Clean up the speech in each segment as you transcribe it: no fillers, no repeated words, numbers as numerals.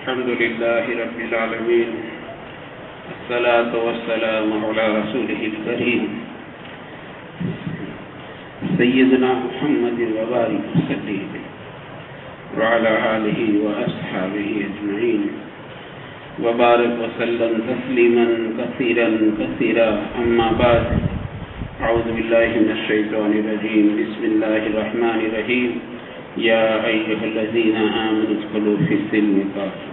الحمد لله رب العالمين، الصلاة والسلام على رسوله الكريم سيدنا محمد وبارك وسلم وعلى آله وأصحابه أجمعين وبارك وسلم تسليما كثيرا كثيرا. أما بعد، أعوذ بالله من الشيطان الرجيم. بسم الله الرحمن الرحيم. يا أيها الذين آمنوا ادخلوا في السلم كافة.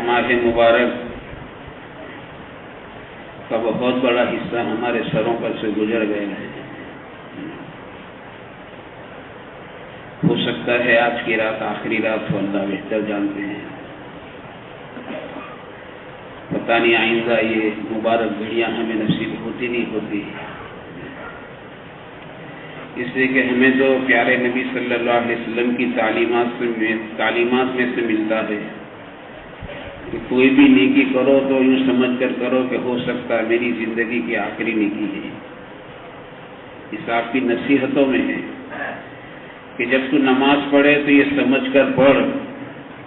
ماہ مبارک کا بہت بڑا حصہ ہمارے سروں پر سے گزر گئے ہیں. ہو سکتا ہے آج کی رات آخری رات ہو، اللہ بہتر جانتے ہیں. پتہ نہیں آئندہ یہ مبارک گھڑیاں ہمیں نصیب ہوتی نہیں ہوتی، اس لیے کہ ہمیں تو پیارے نبی صلی اللہ علیہ وسلم کی تعلیمات میں سے ملتا ہے کہ کوئی بھی نیکی کرو تو یوں سمجھ کر کرو کہ ہو سکتا ہے میری زندگی کی آخری نیکی ہے. اس آپ کی نصیحتوں میں ہے کہ جب تو نماز پڑھے تو یہ سمجھ کر پڑھ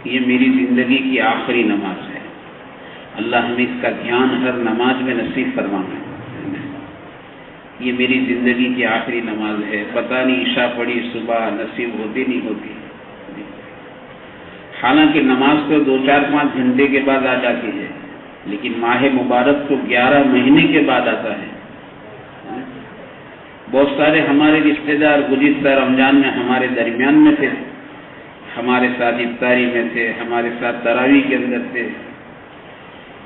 کہ یہ میری زندگی کی آخری نماز ہے. اللہ ہمیں اس کا دھیان ہر نماز میں نصیب فرمانا. یہ میری زندگی کی آخری نماز ہے. پتہ نہیں عشاء پڑھی صبح نصیب ہوتی نہیں ہوتی. حالانکہ نماز تو 2-4-5 گھنٹے کے بعد آ جاتی ہے، لیکن ماہ مبارک تو 11 مہینے کے بعد آتا ہے. بہت سارے ہمارے رشتہ دار گزشتہ رمضان میں ہمارے درمیان میں تھے، ہمارے ساتھ افطاری میں تھے، ہمارے ساتھ تراویح کے اندر تھے.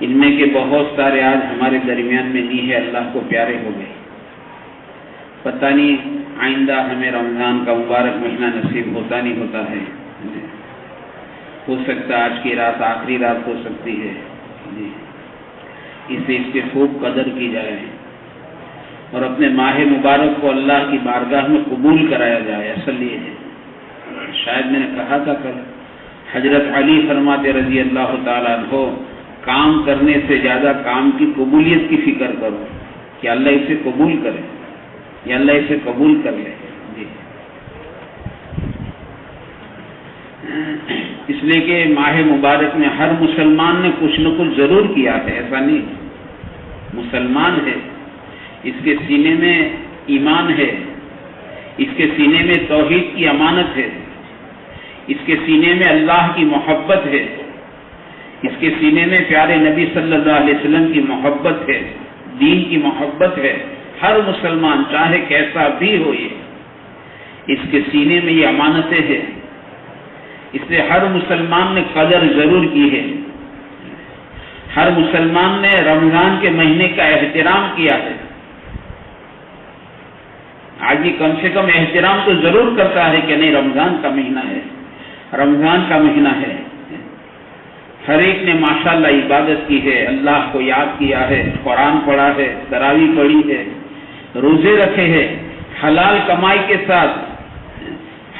ان میں کے بہت سارے آج ہمارے درمیان میں نہیں ہے، اللہ کو پیارے ہو گئے. پتہ نہیں آئندہ ہمیں رمضان کا مبارک مہینہ نصیب ہوتا نہیں ہوتا ہے. ہو سکتا آج کی رات آخری رات ہو سکتی ہے. اس کی خوب قدر کی جائے اور اپنے ماہ مبارک کو اللہ کی بارگاہ میں قبول کرایا جائے. اصل یہ ہے، شاید میں نے کہا تھا کل، حضرت علی فرماتے رضی اللہ تعالیٰ عنہ، کام کرنے سے زیادہ کام کی قبولیت کی فکر کرو کہ اللہ اسے قبول کرے یا اللہ اسے قبول کر لے. اس لیے کہ ماہ مبارک میں ہر مسلمان نے کچھ نہ کچھ ضرور کیا ہے. ایسا نہیں، مسلمان ہے، اس کے سینے میں ایمان ہے، اس کے سینے میں توحید کی امانت ہے، اس کے سینے میں اللہ کی محبت ہے، اس کے سینے میں پیارے نبی صلی اللہ علیہ وسلم کی محبت ہے، دین کی محبت ہے. ہر مسلمان چاہے کیسا بھی ہو، یہ اس کے سینے میں یہ امانتیں ہیں. اس لیے ہر مسلمان نے قدر ضرور کی ہے. ہر مسلمان نے رمضان کے مہینے کا احترام کیا ہے. آدمی کم سے کم احترام تو ضرور کرتا ہے کہ نہیں رمضان کا مہینہ ہے، رمضان کا مہینہ ہے. ہر ایک نے ماشاءاللہ عبادت کی ہے، اللہ کو یاد کیا ہے، قرآن پڑھا ہے، تراویح پڑھی ہے، روزے رکھے ہیں، حلال کمائی کے ساتھ،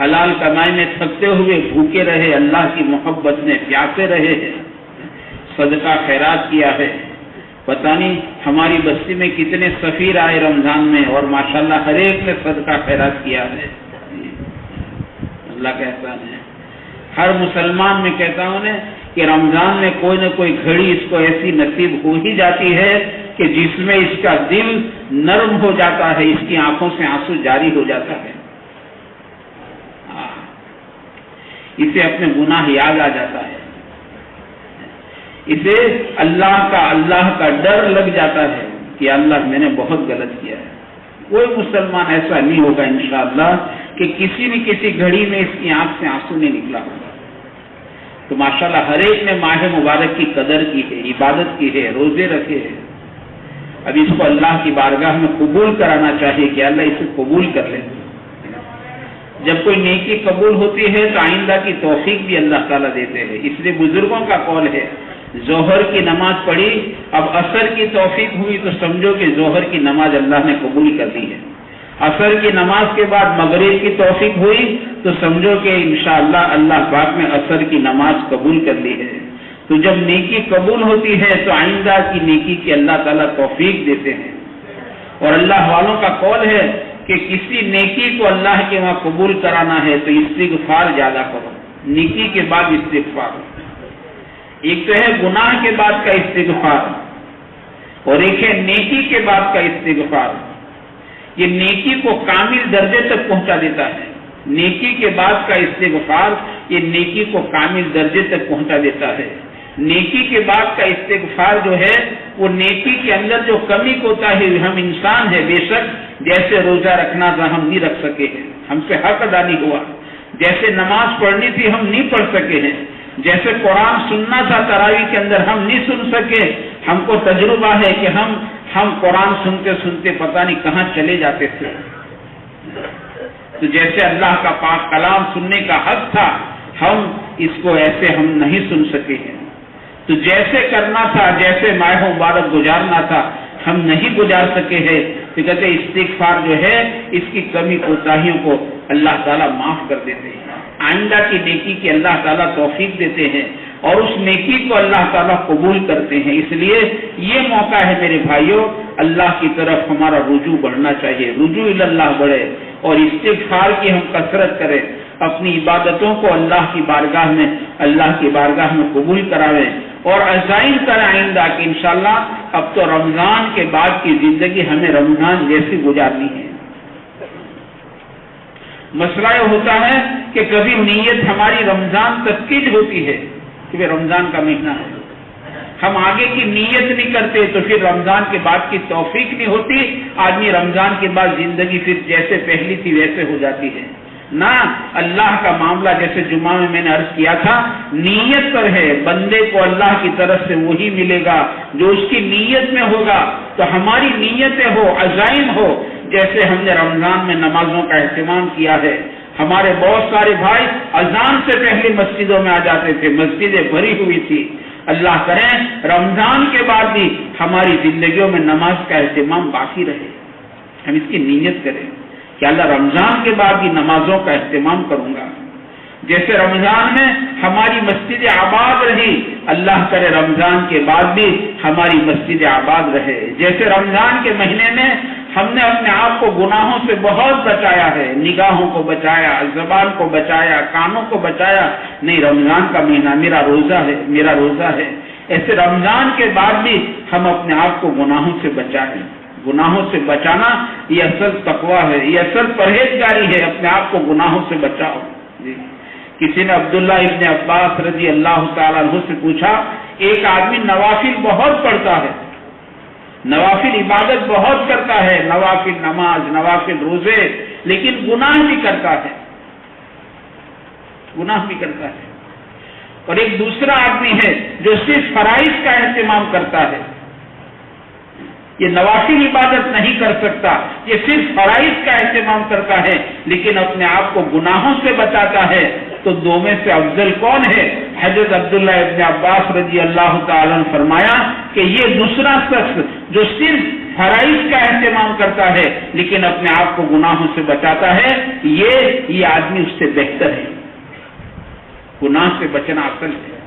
حلال کمائی میں تھکتے ہوئے بھوکے رہے، اللہ کی محبت میں پیاسے رہے ہیں، صدقہ خیرات کیا ہے. پتہ نہیں ہماری بستی میں کتنے سفیر آئے رمضان میں اور ماشاءاللہ ہر ایک نے صدقہ خیرات کیا ہے. اللہ کا احسان ہے. ہر مسلمان میں کہتا ہوں نے کہ رمضان میں کوئی نہ کوئی گھڑی اس کو ایسی نصیب ہو ہی جاتی ہے کہ جس میں اس کا دل نرم ہو جاتا ہے، اس کی آنکھوں سے آنسو جاری ہو جاتا ہے، اسے اپنے گناہ یاد آ جاتا ہے، اسے اللہ کا ڈر لگ جاتا ہے کہ اللہ میں نے بہت غلط کیا ہے. کوئی مسلمان ایسا نہیں ہوگا انشاءاللہ کہ کسی نہ کسی گھڑی میں اس کی آنکھ سے آنسو نہیں نکلا ہوگا. تو ماشاءاللہ ہر ایک نے ماہ مبارک کی قدر کی ہے، عبادت کی ہے، روزے رکھے ہیں. اب اس کو اللہ کی بارگاہ میں قبول کرانا چاہیے کہ اللہ اسے قبول کر لے. جب کوئی نیکی قبول ہوتی ہے تو آئندہ کی توفیق بھی اللہ تعالیٰ دیتے ہیں. اس لیے بزرگوں کا قول ہے، ظہر کی نماز پڑھی، اب عصر کی توفیق ہوئی تو سمجھو کہ ظہر کی نماز اللہ نے قبول کر دی ہے. عصر کی نماز کے بعد مغرب کی توفیق ہوئی تو سمجھو کہ انشاءاللہ اللہ پاک نے عصر کی نماز قبول کر لی ہے. تو جب نیکی قبول ہوتی ہے تو آئندہ کی نیکی کی اللہ تعالیٰ توفیق دیتے ہیں. اور اللہ والوں کا قول ہے کہ کسی نیکی کو اللہ کے وہاں قبول کرانا ہے تو استغفار زیادہ کرو، نیکی کے بعد استغفار۔ ایک تو ہے گناہ کے بعد کا استغفار اور ایک ہے نیکی کے بعد کا استغفار۔ یہ نیکی کو کامل درجے تک پہنچا دیتا ہے، نیکی کے بعد کا استغفار یہ نیکی کو کامل درجے تک پہنچا دیتا ہے۔ نیکی کے بعد کا استغفار جو ہے وہ نیکی کے اندر جو کمی کوتاہی ہے، ہم انسان ہیں بے شک، جیسے روزہ رکھنا تھا ہم نہیں رکھ سکے ہیں، ہم سے حق ادا نہیں ہوا، جیسے نماز پڑھنی تھی ہم نہیں پڑھ سکے ہیں، جیسے قرآن سننا تھا تراویح کے اندر ہم نہیں سن سکے، ہم کو تجربہ ہے کہ ہم قرآن سنتے سنتے پتہ نہیں کہاں چلے جاتے تھے۔ تو جیسے اللہ کا پاک کلام سننے کا حق تھا ہم اس کو ایسے ہم نہیں سن سکے ہیں، تو جیسے کرنا تھا، جیسے ماہ مبارک گزارنا تھا ہم نہیں گزار سکے ہیں، تو کہتے استغفار جو ہے اس کی کمی کوتاہیوں کو اللہ تعالیٰ معاف کر دیتے ہیں، آئندہ کی نیکی کی اللہ تعالیٰ توفیق دیتے ہیں اور اس نیکی کو اللہ تعالیٰ قبول کرتے ہیں۔ اس لیے یہ موقع ہے میرے بھائیوں، اللہ کی طرف ہمارا رجوع بڑھنا چاہیے، رجوع اللہ بڑھے اور استغفار کی ہم کثرت کریں، اپنی عبادتوں کو اللہ کی بارگاہ میں قبول کراویں اور عزائم کریں آئندہ کہ انشاءاللہ اب تو رمضان کے بعد کی زندگی ہمیں رمضان جیسی گزارنی ہے۔ مسئلہ یہ ہوتا ہے کہ کبھی نیت ہماری رمضان تک کی ہوتی ہے کہ رمضان کا مہینہ ہے، ہم آگے کی نیت نہیں کرتے تو پھر رمضان کے بعد کی توفیق نہیں ہوتی، آدمی رمضان کے بعد زندگی پھر جیسے پہلی تھی ویسے ہو جاتی ہے۔ نہ، اللہ کا معاملہ جیسے جمعہ میں نے عرض کیا تھا نیت پر ہے، بندے کو اللہ کی طرف سے وہی ملے گا جو اس کی نیت میں ہوگا، تو ہماری نیتیں ہو، عزائم ہو، جیسے ہم نے رمضان میں نمازوں کا اہتمام کیا ہے، ہمارے بہت سارے بھائی اذان سے پہلے مسجدوں میں آ جاتے تھے، مسجدیں بھری ہوئی تھی، اللہ کریں رمضان کے بعد بھی ہماری زندگیوں میں نماز کا اہتمام باقی رہے، ہم اس کی نیت کریں کہ اللہ رمضان کے بعد بھی نمازوں کا اہتمام کروں گا، جیسے رمضان میں ہماری مسجد آباد رہی، اللہ کرے رمضان کے بعد بھی ہماری مسجد آباد رہے، جیسے رمضان کے مہینے میں ہم نے اپنے آپ کو گناہوں سے بہت بچایا ہے، نگاہوں کو بچایا، زبان کو بچایا، کانوں کو بچایا، نہیں رمضان کا مہینہ میرا روزہ ہے، ایسے رمضان کے بعد بھی ہم اپنے آپ کو گناہوں سے بچائیں۔ گناہوں سے بچانا یہ اصل تقویٰ ہے، یہ اصل پرہیزگاری ہے، اپنے آپ کو گناہوں سے بچاؤ۔ جی کسی نے عبداللہ ابن عباس رضی اللہ تعالیٰ عنہ سے پوچھا، ایک آدمی نوافل بہت پڑھتا ہے، نوافل عبادت بہت کرتا ہے، نوافل نماز، نوافل روزے، لیکن گناہ بھی کرتا ہے، اور ایک دوسرا آدمی ہے جو صرف فرائض کا اہتمام کرتا ہے، یہ نوافل عبادت نہیں کر سکتا، یہ صرف فرائض کا اہتمام کرتا ہے لیکن اپنے آپ کو گناہوں سے بچاتا ہے، تو دو میں سے افضل کون ہے؟ حضرت عبداللہ ابن عباس رضی اللہ تعالیٰ نے فرمایا کہ یہ دوسرا شخص جو صرف فرائض کا اہتمام کرتا ہے لیکن اپنے آپ کو گناہوں سے بچاتا ہے، یہ آدمی اس سے بہتر ہے۔ گناہ سے بچنا اصل ہے،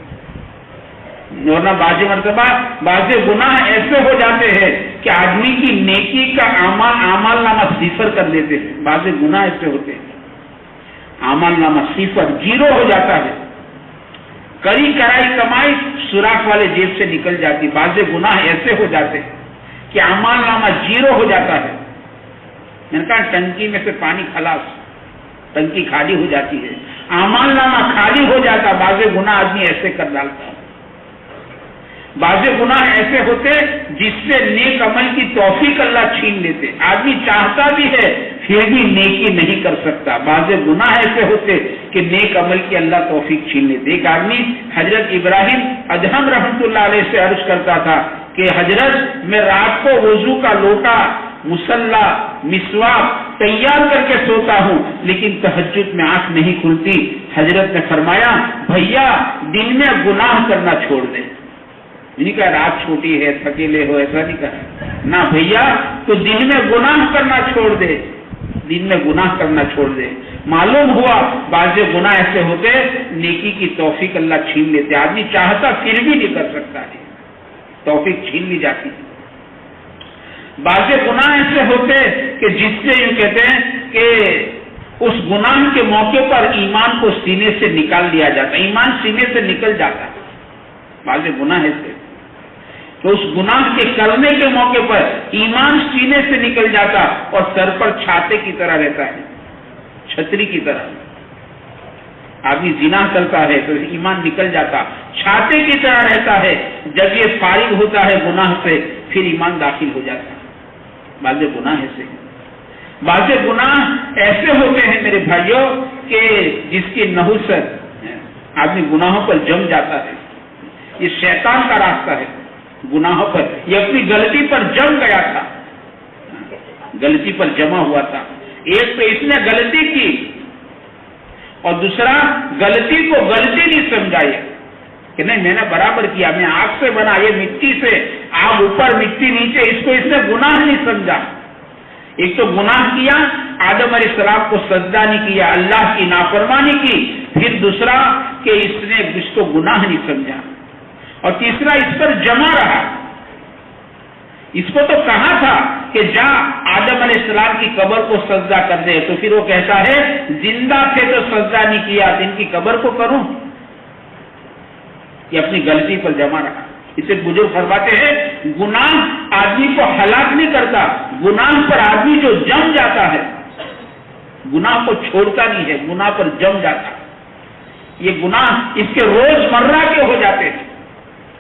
ورنہ بعض مرتبہ بعض گناہ ایسے ہو جاتے ہیں کہ آدمی کی نیکی کا اعمال نامہ صفر کر دیتے ہیں، بعض گناہ ایسے ہوتے ہیں اعمال نامہ صفر، زیرو ہو جاتا ہے، کری کرائی کمائی سوراخ والے جیب سے نکل جاتی، بعض گناہ ایسے ہو جاتے ہیں کہ اعمال نامہ زیرو ہو جاتا ہے۔ میں نے کہا ٹنکی میں سے پانی خلاص، ٹنکی خالی ہو جاتی ہے، اعمال نامہ خالی ہو جاتا، بعض گناہ آدمی ایسے کر ڈالتا ہے۔ بعض گناہ ایسے ہوتے جس سے نیک عمل کی توفیق اللہ چھین لیتے، آدمی چاہتا بھی ہے پھر بھی نیکی نہیں کر سکتا، بعض گناہ ایسے ہوتے کہ نیک عمل کی اللہ توفیق چھین لیتے۔ ایک آدمی حضرت ابراہیم ادہم رحمۃ اللہ علیہ سے عرض کرتا تھا کہ حضرت میں رات کو وضو کا لوٹا، مصلی، مسواک تیار کر کے سوتا ہوں لیکن تہجد میں آنکھ نہیں کھلتی۔ حضرت نے فرمایا بھیا دن میں گناہ کرنا چھوڑ دے، نہیں کہا رات چھوٹی ہے تھکیلے ہو، ایسا نہیں کہا، نہ بھیا تو دن میں گناہ کرنا چھوڑ دے، دن میں گناہ کرنا چھوڑ دے۔ معلوم ہوا بعض گناہ ایسے ہوتے نیکی کی توفیق اللہ چھین لیتے، آدمی چاہتا پھر بھی نہیں کر سکتا ہے، توفیق چھین لی جاتی ہے۔ بعض گناہ ایسے ہوتے کہ جس سے یوں کہتے ہیں کہ اس گناہ کے موقع پر ایمان کو سینے سے نکال لیا جاتا، ایمان سینے سے نکل جاتا. بعض گناہ ایسے تو اس گناہ کے کرنے کے موقع پر ایمان سینے سے نکل جاتا اور سر پر چھاتے کی طرح رہتا ہے، چھتری کی طرح. آدمی زنا کرتا ہے تو ایمان نکل جاتا، چھاتے کی طرح رہتا ہے. جب یہ فارغ ہوتا ہے گناہ سے پھر ایمان داخل ہو جاتا ہے. بعض گناہ ایسے ہیں. بعض گناہ ایسے ہوتے ہیں میرے بھائیوں کہ جس کی نحوست آدمی گناہوں پر جم جاتا ہے. یہ شیطان کا راستہ ہے. گناہوں پر یہ اپنی غلطی پر جم گیا تھا، غلطی پر جمع ہوا تھا. ایک تو اس نے غلطی کی اور دوسرا غلطی کو غلطی نہیں سمجھائی کہ نہیں میں نے برابر کیا، میں آگ سے بنا، یہ مٹی سے، آگ اوپر مٹی نیچے، اس کو اس نے گناہ نہیں سمجھا. ایک تو گناہ کیا، آدم علیہ السلام کو سجدہ نہیں کیا، اللہ کی نافرمانی کی. پھر دوسرا کہ اس نے اس کو گناہ نہیں سمجھا، اور تیسرا اس پر جمع رہا. اس کو تو کہا تھا کہ جا آدم علیہ السلام کی قبر کو سجدہ کر دے، تو پھر وہ کہتا ہے زندہ تھے تو سجدہ نہیں کیا، ان کی قبر کو کروں. یہ اپنی غلطی پر جمع رہا. اسے بزرگ فرماتے ہیں گناہ آدمی کو ہلاک نہیں کرتا، گناہ پر آدمی جو جم جاتا ہے، گناہ کو چھوڑتا نہیں ہے، گناہ پر جم جاتا. یہ گناہ اس کے روزمرہ کے ہو جاتے ہیں.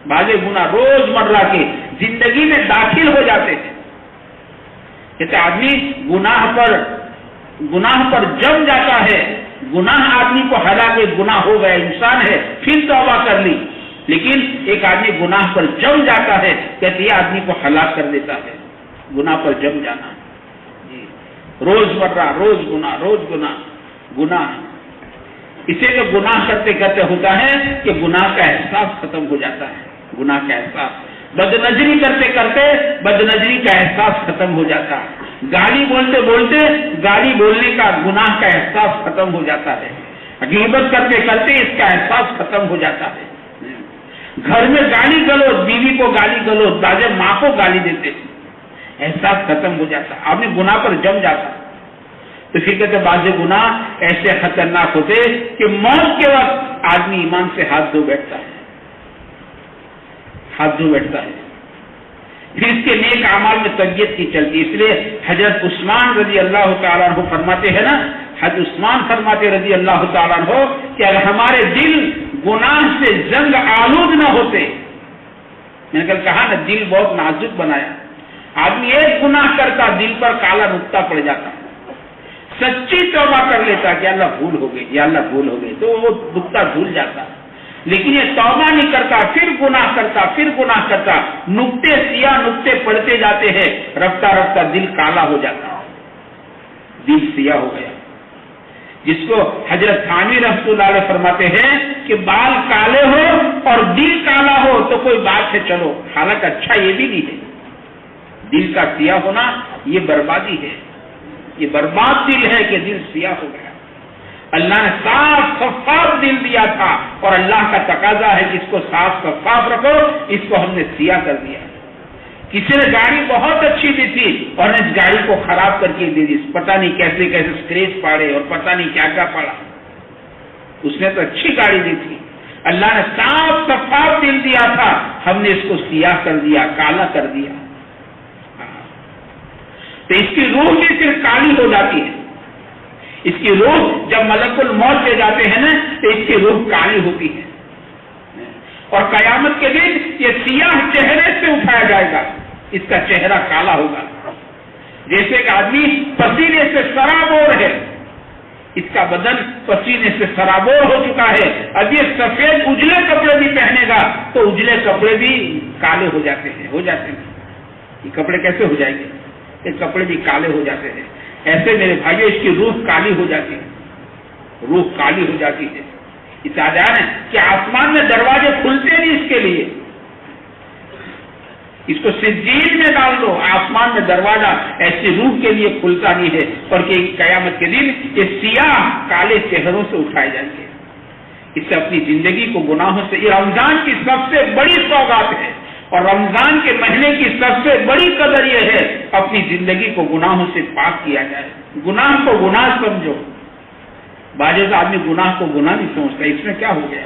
بعض گناہ روزمرہ کے زندگی میں داخل ہو جاتے ہیں. کہتے آدمی گناہ پر جم جاتا ہے. گناہ آدمی کو ہلاک، گناہ ہو گیا، انسان ہے، پھر توبہ کر لی. لیکن ایک آدمی گناہ پر جم جاتا ہے، کہتے یہ آدمی کو ہلاک کر دیتا ہے. گناہ پر جم جانا جی، روزمرہ روز گناہ. اسے تو گناہ کرتے کرتے ہوتا ہے کہ گناہ کا احساس ختم ہو جاتا ہے. گناہ کا احساس، بد نظری کرتے کرتے بد نظری کا احساس ختم ہو جاتا ہے. گالی بولتے بولتے گالی بولنے کا گناہ کا احساس ختم ہو جاتا ہے. غیبت کرتے کرتے اس کا احساس ختم ہو جاتا ہے. گھر میں گالی گلوچ، بیوی کو گالی گلوچ، باجے ماں کو گالی دیتے، احساس ختم ہو جاتا. آدمی گناہ پر جم جاتا. تو پھر کہتے بعض گناہ ایسے خطرناک ہوتے کہ موت کے وقت آدمی ایمان سے ہاتھ دھو بیٹھتا ہے. پھر اس کے نیک اعمال میں طبیعت کی چلتی. اس لیے حضرت عثمان رضی اللہ تعالیٰ عنہ فرماتے ہیں نا، حضرت عثمان فرماتے رضی اللہ تعالیٰ عنہ کہ اگر ہمارے دل گناہ سے زنگ آلود نہ ہوتے، میں نے کل کہا نا دل بہت نازک بنایا. آدمی ایک گناہ کرتا دل پر کالا نقطہ پڑ جاتا، سچی توبہ کر لیتا کہ اللہ بھول ہو گئی، یا اللہ بھول ہو گئی، تو وہ نقطہ بھول جاتا. لیکن یہ توبہ نہیں کرتا، پھر گناہ کرتا، نقطے سیاہ نقطے پڑتے جاتے ہیں، رفتہ رفتہ دل کالا ہو جاتا، دل سیاہ ہو گیا. جس کو حضرت تھانوی رحمۃ اللہ علیہ فرماتے ہیں کہ بال کالے ہو اور دل کالا ہو تو کوئی بات ہے چلو، حالانکہ اچھا یہ بھی نہیں ہے. دل کا سیاہ ہونا یہ بربادی ہے، یہ برباد دل ہے کہ دل سیاہ ہو گیا. اللہ نے صاف شفاف دل دیا تھا اور اللہ کا تقاضا ہے کہ اس کو صاف شفاف رکھو. اس کو ہم نے سیاہ کر دیا. کسی نے گاڑی بہت اچھی دی تھی اور نے اس گاڑی کو خراب کر کے دے دی. پتہ نہیں کیسے کیسے اسکریچ پاڑے اور پتہ نہیں کیا کیا پڑا. اس نے تو اچھی گاڑی دی تھی. اللہ نے صاف شفاف دل دیا تھا، ہم نے اس کو سیاہ کر دیا، کالا کر دیا. تو اس کی روح بھی صرف کالی ہو جاتی ہے. اس کی روح جب ملک الموت لے جاتے ہیں نا تو اس کی روح کالی ہوتی ہے. اور قیامت کے دن یہ سیاہ چہرے سے اٹھایا جائے گا، اس کا چہرہ کالا ہوگا. جیسے کہ آدمی پسینے سے سرابور ہے، اس کا بدن پسینے سے سرابور ہو چکا ہے. اب یہ سفید اجلے کپڑے بھی پہنے گا تو اجلے کپڑے بھی کالے ہو جاتے ہیں. یہ کپڑے کیسے ہو جائیں گے؟ یہ کپڑے بھی کالے ہو جاتے ہیں. ایسے میرے بھائیو اس کی روح کالی ہو جاتی ہے، روح کالی ہو جاتی ہے. اس آجان ہے کہ آسمان میں دروازے کھلتے نہیں اس کے لیے. اس کو سجین میں ڈال دو، آسمان میں دروازہ ایسی روح کے لیے کھلتا نہیں ہے. اور کہ قیامت کے دن یہ سیاہ کالے چہروں سے اٹھائے جائیں گے. اس سے اپنی زندگی کو گناہوں سے، یہ رمضان کی سب سے بڑی سوغات ہے اور رمضان کے مہینے کی سب سے بڑی قدر یہ ہے اپنی زندگی کو گناہوں سے پاک کیا جائے. گناہ کو گناہ سمجھو. بعض آدمی گناہ کو گناہ نہیں سمجھتا. اس میں کیا ہو گیا؟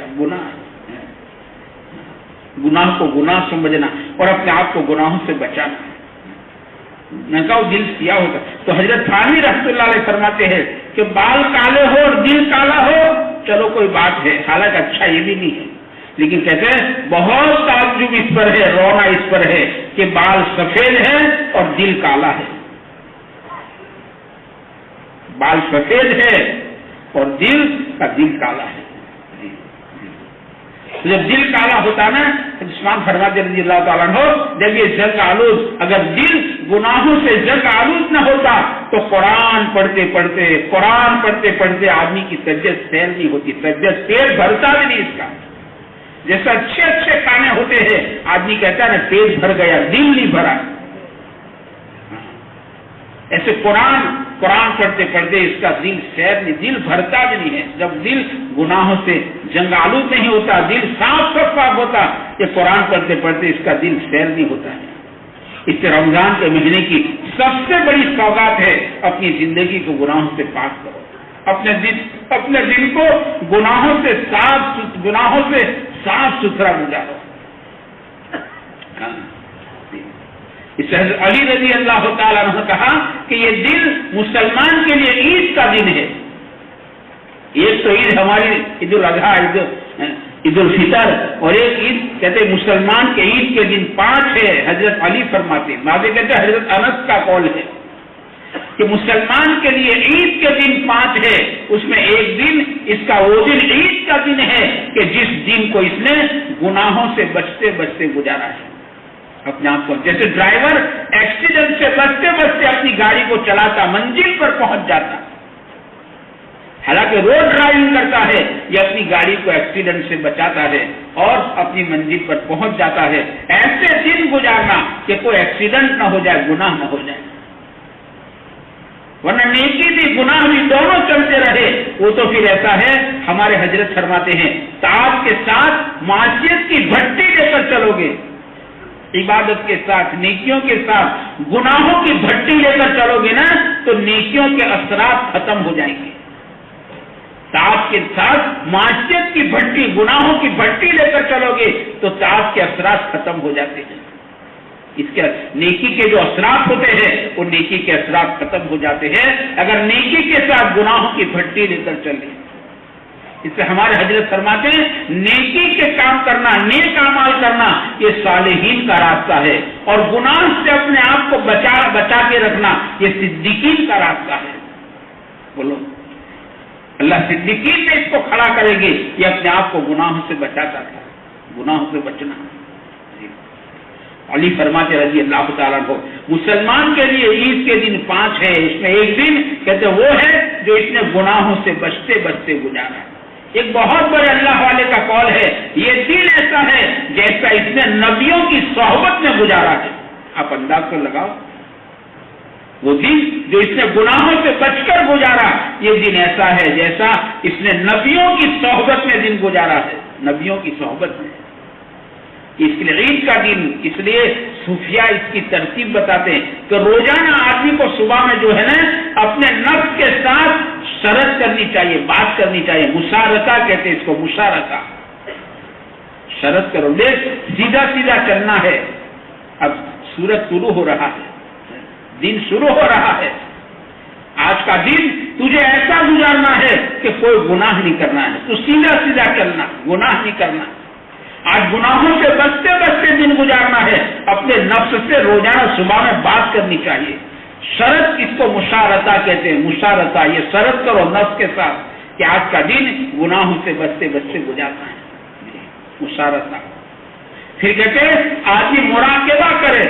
گناہ کو گناہ سمجھنا اور اپنے آپ کو گناہوں سے بچانا. میں کہا دل سیاہ ہوتا. تو حضرت تھانوی رحمۃ اللہ علیہ فرماتے ہیں کہ بال کالے ہو اور دل کالا ہو چلو کوئی بات ہے، حالانکہ اچھا یہ بھی نہیں ہے، لیکن کہتے ہیں بہت تعجب اس پر ہے، رونا اس پر ہے کہ بال سفید ہے اور دل کالا ہے. بال سفید ہے اور دل کالا ہے. جب دل کالا ہوتا نا عثمان فرماتے رضی اللہ تعالیٰ عنہ، جب یہ جنگ آلود، اگر دل گناہوں سے جنگ آلود نہ ہوتا تو قرآن پڑھتے پڑھتے آدمی کی طبیعت سیر نہیں ہوتی، طبیعت پیٹ بھرتا بھی نہیں. اس کا جیسا اچھے کھانے ہوتے ہیں آدمی کہتا ہے نا پیٹ بھر گیا، دل نہیں بھرا. ایسے قرآن پڑھتے اس کا دل سیر نہیں، دل بھرتا بھی نہیں ہے. جب دل گناہوں سے جنگ آلود نہیں ہوتا، دل صاف ہوتا، یہ قرآن پڑھتے اس کا دل سیر نہیں ہوتا ہے. اس سے رمضان کے مہینے کی سب سے بڑی سوغات ہے اپنی زندگی کو گناہوں سے پاک کرو، اپنے دل کو گناہوں سے صاف ستھرا گزارو. اس سے علی رضی اللہ تعالیٰ عنہ کہا کہ یہ دن مسلمان کے لیے عید کا دن ہے. ایک تو عید ہماری عید الاضحیٰ، عید الفطر، اور ایک عید کہتے مسلمان کے عید کے دن 5 ہے. حضرت علی فرماتے، بعض کہتے حضرت انس کا قول ہے کہ مسلمان کے لیے عید کے دن 5 ہے. اس میں ایک دن اس کا وہ دن عید کا دن ہے کہ جس دن کو اس نے گناہوں سے بچتے گزارا ہے. اپنے آپ کو جیسے ڈرائیور ایکسیڈنٹ سے بچتے اپنی گاڑی کو چلاتا منزل پر پہنچ جاتا، حالانکہ روڈ ڈرائیونگ کرتا ہے، یہ اپنی گاڑی کو ایکسیڈنٹ سے بچاتا ہے اور اپنی منزل پر پہنچ جاتا ہے. ایسے دن گزارنا کہ کوئی ایکسیڈنٹ نہ ہو جائے، گناہ نہ ہو جائے، ورنہ نیکی بھی گناہ بھی دونوں چلتے رہے وہ تو پھر ایسا ہے. ہمارے حضرت فرماتے ہیں طاعت کے ساتھ معصیت کی بھٹی لے کر چلو گے، عبادت کے ساتھ نیکیوں کے ساتھ گناہوں کی بھٹی لے کر چلو گے نا تو نیکیوں کے اثرات ختم ہو جائیں گے. طاعت کے ساتھ معصیت کی بھٹی، گناہوں کی بھٹی لے کر چلو گے تو طاعت کے اثرات ختم ہو جاتے ہیں. اس کے نیکی کے جو اثرات ہوتے ہیں وہ نیکی کے اثرات ختم ہو جاتے ہیں اگر نیکی کے ساتھ گناہوں کی بھٹی لے کر چلے. اس سے ہمارے حضرت فرماتے ہیں نیکی کے کام کرنا، نیک اعمال کرنا یہ صالحین کا راستہ ہے، اور گناہ سے اپنے آپ کو بچا کے رکھنا یہ صدیقین کا راستہ ہے. بولو اللہ صدیقین میں اس کو کھڑا کرے گی، یہ اپنے آپ کو گناہوں سے بچاتا تھا. گناہوں سے بچنا. علی فرماتے رضی اللہ تعالیٰ عنہ مسلمان کے لیے عید کے دن 5 ہے. اس میں ایک دن کہتے وہ ہے جو اس نے گناہوں سے بچتے گزارا. ایک بہت بڑے اللہ والے کا قول ہے یہ دن ایسا ہے جیسا اس نے نبیوں کی صحبت میں گزارا ہے. آپ انداز کر لگاؤ، وہ دن جو اس نے گناہوں سے بچ کر گزارا یہ دن ایسا ہے جیسا اس نے نبیوں کی صحبت میں دن گزارا ہے. نبیوں کی صحبت میں اس لیے عید کا دن، اس لیے صوفیاء اس کی ترتیب بتاتے ہیں کہ روزانہ آدمی کو صبح میں جو ہے نا اپنے نفس کے ساتھ شرط کرنی چاہیے، بات کرنی چاہیے. مشارکہ کہتے ہیں اس کو، مشارکہ. شرط کرو، لے سیدھا چلنا ہے. اب سورج شروع ہو رہا ہے، دن شروع ہو رہا ہے. آج کا دن تجھے ایسا گزارنا ہے کہ کوئی گناہ نہیں کرنا ہے، تو سیدھا چلنا، گناہ نہیں کرنا. آج گناہوں سے بچتے دن گزارنا ہے. اپنے نفس سے روزانہ صبح میں بات کرنی چاہیے. شرط اس کو مشارطہ کہتے ہیں. مشارطہ، یہ شرط کرو نفس کے ساتھ کہ آج کا دن گناہوں سے بچتے گزارنا ہے. مشارطہ. پھر کہتے ہیں آدمی مراقبہ کرے.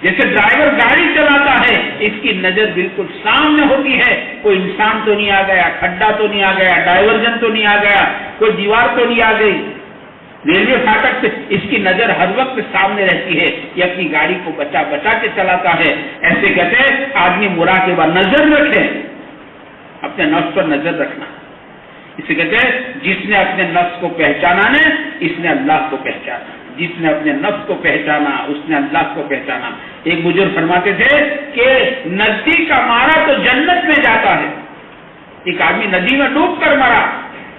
جیسے ڈرائیور گاڑی چلاتا ہے، اس کی نظر بالکل سامنے ہوتی ہے، کوئی انسان تو نہیں آ گیا، کھڈا تو نہیں آ گیا، ڈائیورژن تو نہیں آ گیا، کوئی دیوار تو نہیں آ گئی. ریلوے فاٹک سے اس کی نظر ہر وقت سامنے رہتی ہے، یہ اپنی گاڑی کو بچا کے چلاتا ہے. ایسے کہتے ہیں آدمی مراقبہ، نظر رکھے، اپنے نفس پر نظر رکھنا. اسے کہتے ہیں جس نے اپنے نفس کو پہچانا ہے اس نے اللہ کو پہچانا. جس نے اپنے نفس کو پہچانا اس نے اللہ کو پہچانا. ایک بزرگ فرماتے تھے کہ ندی کا مارا تو جنت میں جاتا ہے. ایک آدمی ندی میں ڈوب کر مرا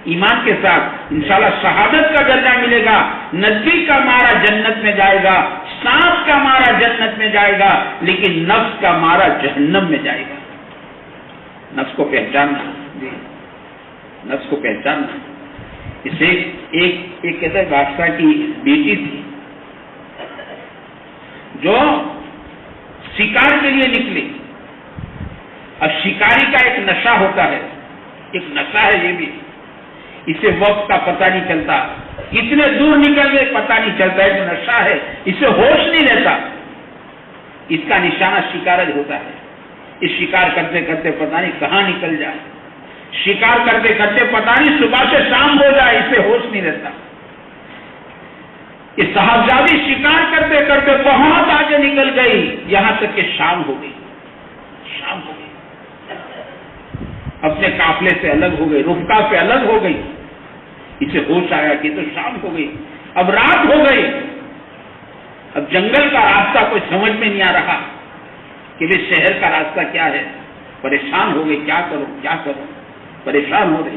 ایمان کے ساتھ انشاءاللہ شہادت کا درجہ ملے گا. ندی کا مارا جنت میں جائے گا, سانپ کا مارا جنت میں جائے گا, لیکن نفس کا مارا جہنم میں جائے گا. نفس کو پہچاننا, جی نفس کو پہچاننا. اسے ایک کہتا ہے بادشاہ کی بیٹی تھی جو شکار کے لیے نکلی. اب شکاری کا ایک نشہ ہوتا ہے, ایک نشہ ہے یہ بھی, اسے وقت کا پتہ نہیں چلتا, کتنے دور نکل گئے پتہ نہیں چلتا ہے, جو نشہ ہے اسے ہوش نہیں رہتا. اس کا نشانہ شکار ہوتا ہے. اس شکار کرتے کرتے پتہ نہیں کہاں نکل جائے, شکار کرتے کرتے پتہ نہیں صبح سے شام ہو جائے, اسے ہوش نہیں رہتا. یہ صاحبزادی شکار کرتے کرتے بہت آگے نکل گئی, یہاں تک کہ شام ہو گئی. شام ہو گئی, اپنے قافلے سے الگ ہو گئی, رفقا سے الگ ہو گئی. اسے ہوش آیا کہ تو شام ہو گئی, اب رات ہو گئی. اب جنگل کا راستہ کوئی سمجھ میں نہیں آ رہا کہ وہ شہر کا راستہ کیا ہے. پریشان ہو گئی, کیا کروں کیا کروں, پریشان ہو رہی.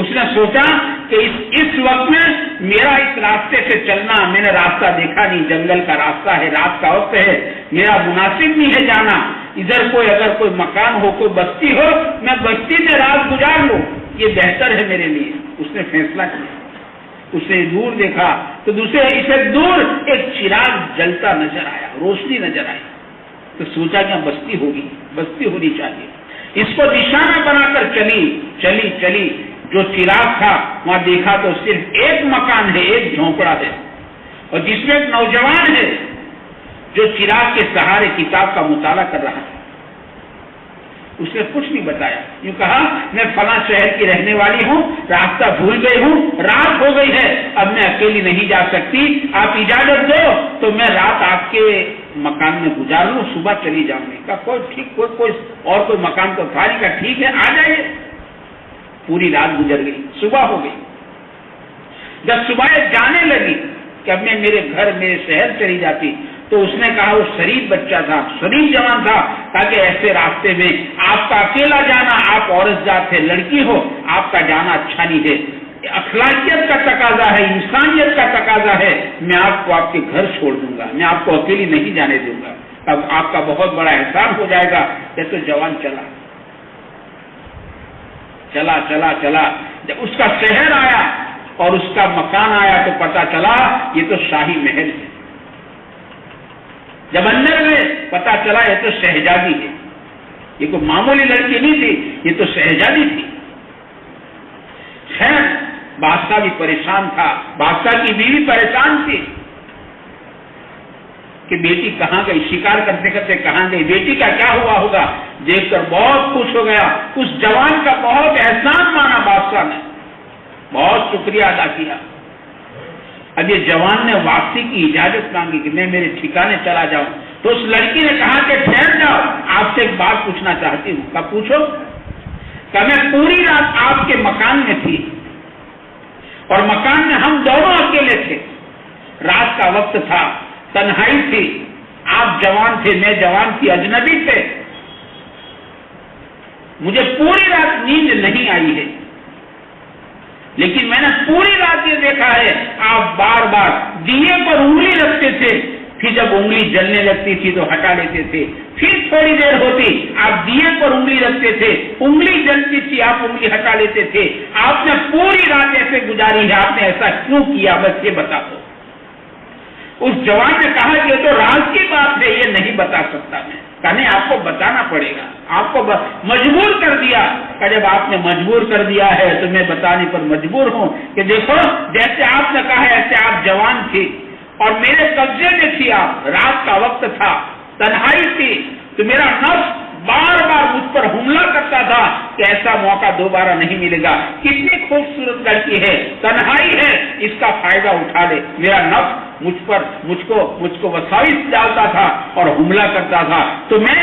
اس نے سوچا کہ اس وقت میں میرا اس راستے سے چلنا, میں نے راستہ دیکھا نہیں, جنگل کا راستہ ہے, رات کا وقت ہے, میرا مناسب نہیں ہے جانا. ادھر اگر کوئی مکان ہو, کوئی بستی ہو, میں بستی میں رات گزار لوں, یہ بہتر ہے میرے لیے. اس نے فیصلہ کیا. اس نے دور دیکھا تو دوسرے اسے دور ایک چراغ جلتا نظر آیا, روشنی نظر آئی. تو سوچا کہ بستی ہوگی, بستی ہونی چاہیے. اس کو نشانہ بنا کر چلی. جو چراغ تھا وہاں دیکھا تو صرف ایک مکان ہے, ایک جھونپڑا ہے, اور جس میں ایک نوجوان ہے جو چراغ کے سہارے کتاب کا مطالعہ کر رہا ہے. اس نے کچھ نہیں بتایا, یوں کہا میں فلاں شہر کی رہنے والی ہوں, راستہ بھول گئی ہوں, رات ہو گئی ہے, اب میں اکیلی نہیں جا سکتی, آپ اجازت دو تو میں رات آپ کے مکان میں گزار لوں, صبح چلی جاؤں گی. کہا کوئی ٹھیک, کوئی اور کوئی مکان تو خالی کا, ٹھیک ہے آ جائیے. پوری رات گزر گئی, صبح ہو گئی. جب صبح جانے لگی کہ اب میں میرے گھر میرے شہر چلی جاتی, تو اس نے کہا وہ شریف بچہ تھا, شریف جوان تھا, تاکہ ایسے راستے میں آپ کا اکیلا جانا, آپ عورت ذات ہے, لڑکی ہو, آپ کا جانا اچھا نہیں ہے. اخلاقیت کا تقاضا ہے, انسانیت کا تقاضا ہے, میں آپ کو آپ کے گھر چھوڑ دوں گا, میں آپ کو اکیلی نہیں جانے دوں گا. اب آپ کا بہت بڑا احسان ہو جائے گا. یہ تو جوان چلا. جب اس کا شہر آیا اور اس کا مکان آیا تو پتا چلا یہ تو شاہی محل ہے. جب اندر میں پتا چلا یہ تو شہزادی ہے, یہ کوئی معمولی لڑکی نہیں تھی, یہ تو شہزادی تھی. خیر بادشاہ بھی پریشان تھا, بادشاہ کی بیوی پریشان تھی کہ بیٹی کہاں گئی, شکار کرتے کرتے کہاں گئی, بیٹی کا کیا ہوا ہوگا. دیکھ کر بہت خوش ہو گیا, اس جوان کا بہت احسان مانا بادشاہ نے, بہت شکریہ ادا کیا. اب یہ جوان نے واپسی کی اجازت مانگی کہ میں میرے ٹھکانے چلا جاؤں. تو اس لڑکی نے کہا کہ ٹھہر جاؤ, آپ سے ایک بات پوچھنا چاہتی ہوں. کہا پوچھو. کہ میں پوری رات آپ کے مکان میں تھی, اور مکان میں ہم دونوں اکیلے تھے, رات کا وقت تھا, تنہائی تھی, آپ جوان تھے, میں جوان تھی, اجنبی تھے, مجھے پوری رات نیند نہیں آئی ہے, لیکن میں نے پوری رات یہ دیکھا ہے آپ بار بار دیے پر انگلی رکھتے تھے, پھر جب انگلی جلنے لگتی تھی تو ہٹا لیتے تھے, پھر تھوڑی دیر ہوتی آپ دیے پر انگلی رکھتے تھے, انگلی جلتی تھی آپ انگلی ہٹا لیتے تھے. آپ نے پوری رات ایسے گزاری ہے, آپ نے ایسا کیوں کیا, بس یہ بتا دو. اس جوان نے کہا کہ یہ تو راز کی بات ہے, یہ نہیں بتا سکتا میں. کہنے آپ کو بتانا پڑے گا, آپ کو مجبور کر دیا. کہ جب آپ نے مجبور کر دیا ہے تو میں بتانے پر مجبور ہوں کہ دیکھو جیسے آپ نے کہا ہے ایسے آپ جوان تھی اور میرے قبضے میں تھی, آپ رات کا وقت تھا, تنہائی تھی, تو میرا نفس بار بار مجھ پر حملہ کرتا تھا کہ ایسا موقع دوبارہ نہیں ملے گا. کتنی خوبصورت لڑکی ہے, تنہائی ہے, اس کا فائدہ اٹھا لے. میرا نفس مجھ کو وسائل ڈالتا تھا اور حملہ کرتا تھا, تو میں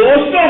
200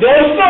200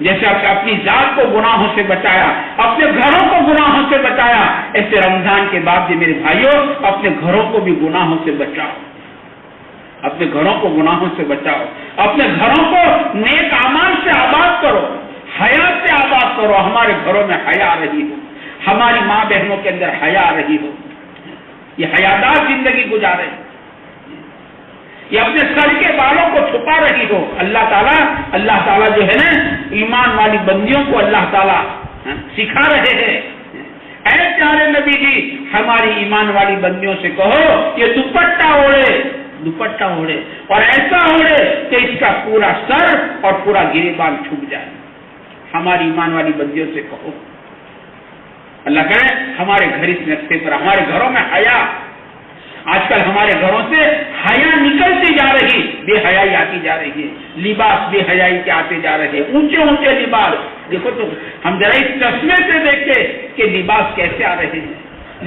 جیسے اپنی ذات کو گناہوں سے بچایا، اپنے گھروں کو گناہوں سے بچایا، ایسے رمضان کے بعد بھی میرے بھائیوں اپنے گھروں کو بھی گناہوں سے بچاؤ، اپنے گھروں کو گناہوں سے بچاؤ، اپنے گھروں کو نیک اعمال سے آباد کرو، حیا سے آباد کرو۔ ہمارے گھروں میں حیا آ رہی ہو، ہماری ماں بہنوں کے اندر حیا آ رہی ہو، یہ حیادار زندگی گزارے، یہ اپنے سر کے بالوں کو چھپا رہی ہو۔ اللہ تعالیٰ جو ہے نا ایمان والی بندیوں کو اللہ تعالیٰ سکھا رہے ہیں، اے پیارے نبی جی ہماری ایمان والی بندیوں سے کہو یہ دوپٹہ اوڑھے اور ایسا اوڑھے کہ اس کا پورا سر اور پورا گریبان چھپ جائے۔ ہماری ایمان والی بندیوں سے کہو، اللہ کرے ہمارے گھر اس رستے پر، ہمارے گھروں میں حیا، آج کل ہمارے گھروں سے حیا نکلتی جا رہی، بے حیائی آتی جا رہی ہے، لباس بے حیائی کے آتے جا رہے ہیں، اونچے لباس۔ دیکھو تو ہم ذرا اس چشمے سے دیکھے کہ لباس کیسے آ رہے ہیں،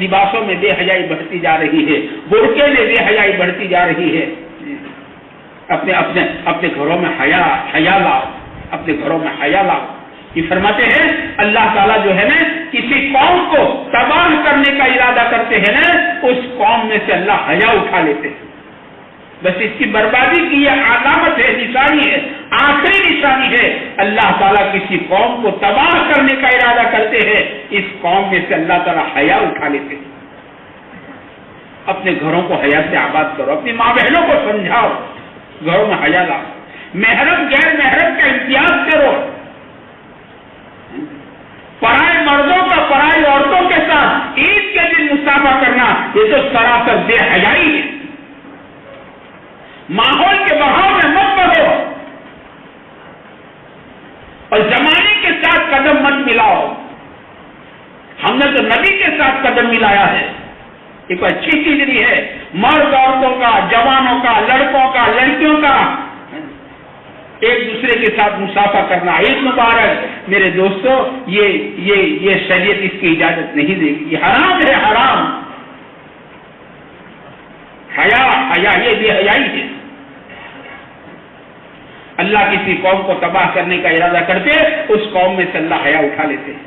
لباسوں میں بے حیائی بڑھتی جا رہی ہے، برقعے میں بے حیائی بڑھتی جا رہی ہے۔ اپنے گھروں میں حیا لاؤ، اپنے گھروں میں حیا لاؤ۔ یہ فرماتے ہیں اللہ تعالیٰ جو ہے نا کسی قوم کو تباہ کرنے کا ارادہ کرتے ہیں نا، اس قوم میں سے اللہ حیا اٹھا لیتے ہیں۔ بس اس کی بربادی کی یہ علامت ہے، نشانی ہے، آخری نشانی ہے۔ اللہ تعالیٰ کسی قوم کو تباہ کرنے کا ارادہ کرتے ہیں، اس قوم میں سے اللہ تعالیٰ حیا اٹھا لیتے ہیں۔ اپنے گھروں کو حیا سے آباد کرو، اپنی ماں بہنوں کو سمجھاؤ، گھروں میں حیا لاؤ، محرم غیر محرم کا امتیاز کرو۔ پرائے مردوں کا پرائی عورتوں کے ساتھ عید کے دن مصافحہ کرنا یہ تو سراسر بے حیائی ہے۔ ماحول کے بہاؤ میں مت بڑھو اور زمانے کے ساتھ قدم مت ملاؤ۔ ہم نے تو نبی کے ساتھ قدم ملایا ہے، یہ کوئی اچھی چیز نہیں ہے۔ مرد عورتوں کا، جوانوں کا، لڑکوں کا، لڑکیوں کا ایک دوسرے کے ساتھ مصافحہ کرنا، عید مبارک۔ میرے دوستو یہ شریعت اس کی اجازت نہیں دے گی، یہ حرام ہے، حرام۔ حیا یہ بے حیائی ہے۔ اللہ کسی قوم کو تباہ کرنے کا ارادہ کرتے، اس قوم میں سے اللہ حیا اٹھا لیتے ہیں،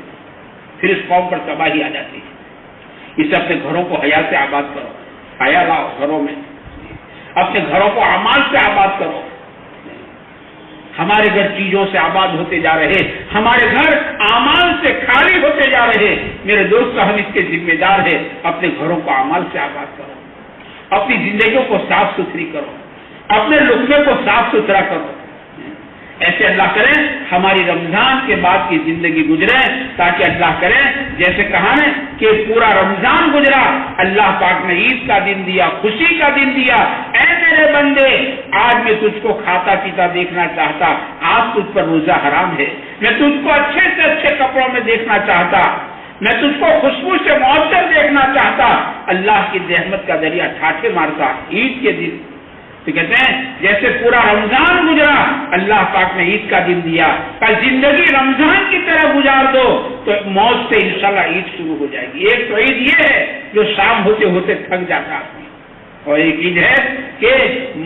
پھر اس قوم پر تباہی آ جاتی ہے۔ اس اپنے گھروں کو حیا سے آباد کرو، حیا لاؤ گھروں میں، اپنے گھروں کو اعمال سے آباد کرو۔ ہمارے گھر چیزوں سے آباد ہوتے جا رہے، ہمارے گھر اعمال سے خالی ہوتے جا رہے۔ میرے دوست ہم اس کے ذمہ دار ہیں، اپنے گھروں کو اعمال سے آباد کرو، اپنی زندگیوں کو صاف ستھری کرو، اپنے لقمے کو صاف ستھرا کرو۔ ایسے اللہ کرے ہماری رمضان کے بعد کی زندگی گزرے، تاکہ اللہ کرے جیسے کہا ہے کہ پورا رمضان گزرا، اللہ پاک نے عید کا دن دیا، خوشی کا دن دیا۔ اے میرے بندے آج میں تجھ کو کھاتا پیتا دیکھنا چاہتا، آج تجھ پر روزہ حرام ہے۔ میں تجھ کو اچھے سے اچھے کپڑوں میں دیکھنا چاہتا، میں تجھ کو خوشبو سے معطر دیکھنا چاہتا، اللہ کی رحمت کا دریا ٹھاٹھے مارتا عید کے دن۔ تو کہتے ہیں جیسے پورا رمضان گزرا، اللہ پاک نے عید کا دن دیا، کل زندگی رمضان کی طرح گزار دو تو موت سے انشاءاللہ عید شروع ہو جائے گی۔ ایک تو عید یہ ہے جو شام ہوتے ہوتے تھک جاتا آدمی، اور ایک عید ہے کہ